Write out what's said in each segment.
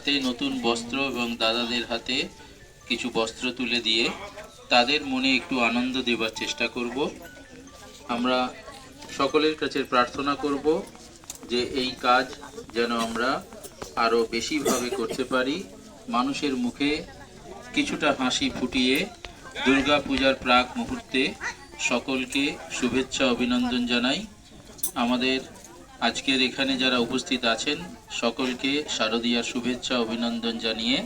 হাতে নতুন বস্ত্র এবং দাদাদের হাতে কিছু বস্ত্র তুলে দিয়ে তাদের মনে একটু আনন্দ দেবার চেষ্টা করব। আমরা সকলের কাছে প্রার্থনা করব যে এই কাজ যেন আমরা আরও বেশিভাবে করতে পারি। মানুষের মুখে কিছুটা হাসি ফুটিয়ে দুর্গা পূজার প্রাক মুহূর্তে সকলকে শুভেচ্ছা অভিনন্দন জানাই। আমাদের আজকের এখানে যারা উপস্থিত আছেন সকলকে শারদীয়ার শুভেচ্ছা অভিনন্দন জানিয়ে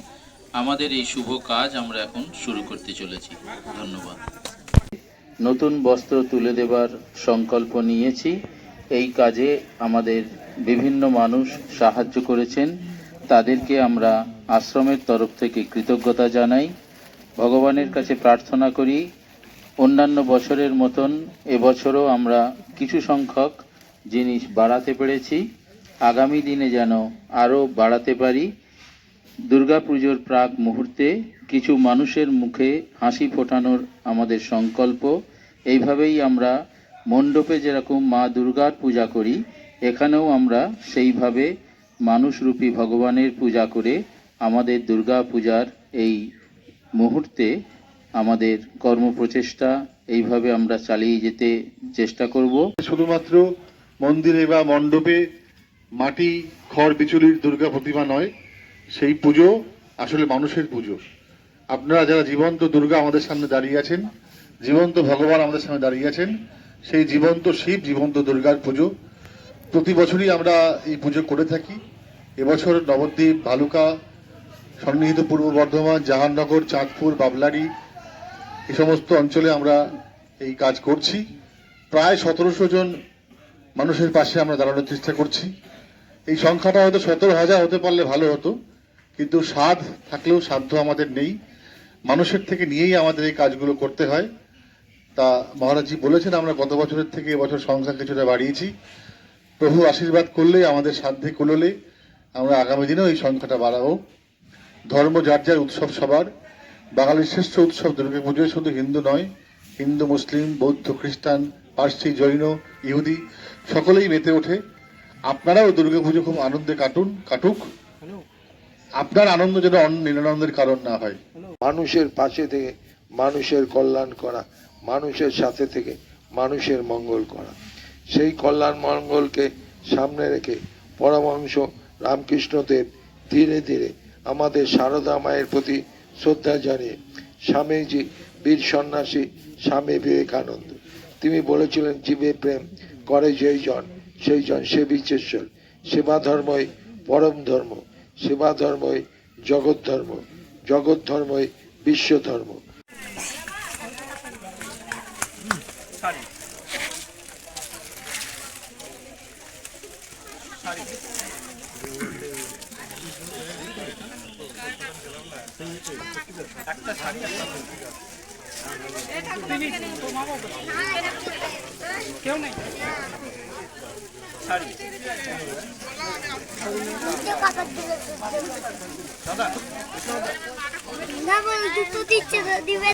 আমাদের এই শুভ কাজ আমরা এখন শুরু করতে চলেছি। ধন্যবাদ। নতুন বস্ত্র তুলে দেবার সংকল্প নিয়েছি। এই কাজে আমাদের বিভিন্ন মানুষ সাহায্য করেছেন, তাদেরকে আমরা আশ্রমের তরফ থেকে কৃতজ্ঞতা জানাই। ভগবানের কাছে প্রার্থনা করি অন্যান্য বছরের মতন এবছরও আমরা কিছু সংখ্যক জিনিস বাড়াতে পেরেছি, আগামী দিনে যেন আরও বাড়াতে পারি। দুর্গাপুজোর প্রাক মুহূর্তে কিছু মানুষের মুখে হাসি ফোটানোর আমাদের সংকল্প। এইভাবেই আমরা মণ্ডপে যেরকম মা দুর্গার পূজা করি, এখানেও আমরা সেইভাবে মানুষরূপী ভগবানের পূজা করে আমাদের দুর্গা পূজার এই মুহূর্তে আমাদের কর্মপ্রচেষ্টা এইভাবে আমরা চালিয়ে যেতে চেষ্টা করব। শুধুমাত্র মন্দিরে বা মণ্ডপে মাটি খড় বিচুলির দুর্গা প্রতিমা নয়, সেই পুজো আসলে মানুষের পুজো। আপনারা যারা জীবন্ত দুর্গা আমাদের সামনে দাঁড়িয়ে আছেন, জীবন্ত ভগবান আমাদের সামনে দাঁড়িয়ে আছেন, সেই জীবন্ত শিব, জীবন্ত দুর্গার পুজো প্রতি বছরই আমরা এই পুজো করে থাকি। এবছর নবদ্বীপ, ভালুকা, সন্নিহিত পূর্ব বর্ধমান, জাহাননগর, চাঁদপুর, বাবলারি এই সমস্ত অঞ্চলে আমরা এই কাজ করছি। প্রায় 1700 জন মানুষের পাশে আমরা দাঁড়ানোর চেষ্টা করছি। এই সংখ্যাটা হয়তো 17,000 হতে পারলে ভালো হতো, কিন্তু সাধ থাকলেও সাধ্য আমাদের নেই, মানুষের থেকে নিয়েই আমাদের এই কাজগুলো করতে হয়। তা মহারাজজি বলেছেন আমরা গত বছরের থেকে এবছর সংখ্যা কিছুটা বাড়িয়েছি। প্রভু আশীর্বাদ করলে, আমাদের সাধ্যে কুলোলে আমরা আগামী দিনেও এই সংখ্যাটা বাড়াবো। ধর্ম যার যার, উৎসব সবার। বাঙালির শ্রেষ্ঠ উৎসব দুর্গা পুজো শুধু হিন্দু নয়, হিন্দু, মুসলিম, বৌদ্ধ, খ্রিস্টান, পার্সি, জৈন, ইহুদি সকলেই মেতে ওঠে। আপনারাও দুর্গা পুজো খুব আনন্দে কাটুক। আপনার আনন্দ যেন অন্য নিরানন্দের কারণ না হয়। মানুষের পাশে থেকে মানুষের কল্যাণ করা, মানুষের সাথে থেকে মানুষের মঙ্গল করা, সেই কল্যাণ মঙ্গলকে সামনে রেখে পরমহংস রামকৃষ্ণদেব ধীরে ধীরে আমাদের সারদা মায়ের প্রতি শ্রদ্ধা জানিয়ে স্বামীজি বীর সন্ন্যাসী স্বামী বিবেকানন্দ তিনি বলেছিলেন, জীবে প্রেম করে যেই জন সেই জন সেবিচেশ্বর। সেবা ধর্মই পরম ধর্ম, সেবা ধর্মই জগৎ ধর্ম, জগৎ ধর্মই বিশ্ব ধর্ম। কেউ নেই শাড়ি দাদা না বলে দুটো দিচ্ছে দিবে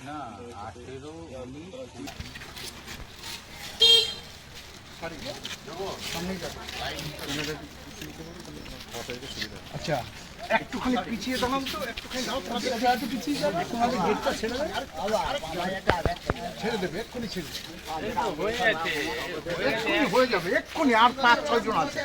না 18 আমি আচ্ছা একটুখানি পিছিয়ে দাঁড়ান তো, একটুখানি দাও, একটু পিছিয়ে যাবে, তোমাদের গেটটা ছেড়ে দেবে, ছেড়ে দেবে, এক্ষুনি ছেড়ে হয়ে যাবে, এক্ষুনি আর 5-6 জন আছে।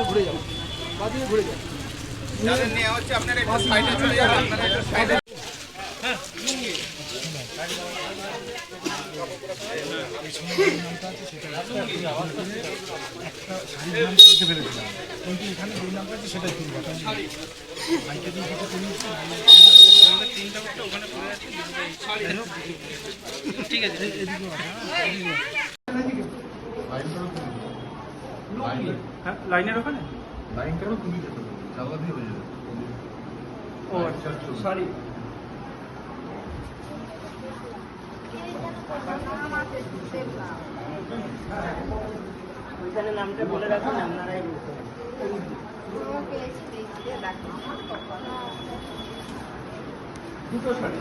ঘুরে যাও, বাদিকে ঘুরে যাও, নেওয়া হচ্ছে আপনারা একটু সাইডে চলে যাবেন, আপনারা একটু সাইডে। একটা শাড়ির নাম লিখে ফেলেছিলাম, কিন্তু এখানে যেই নামটা আছে সেটাই তুলবো। ভাইকে দিয়ে কিছু করিয়েছি, ঠিক আছে। এদিকে লাইনের ওখানে লাইনটাও তুমি চালা দিয়ে হয়ে যাবে। ও আচ্ছা, সরি। ওইখানে নামটা বলে রাখুন, আপনারাই দুটো শাড়ি।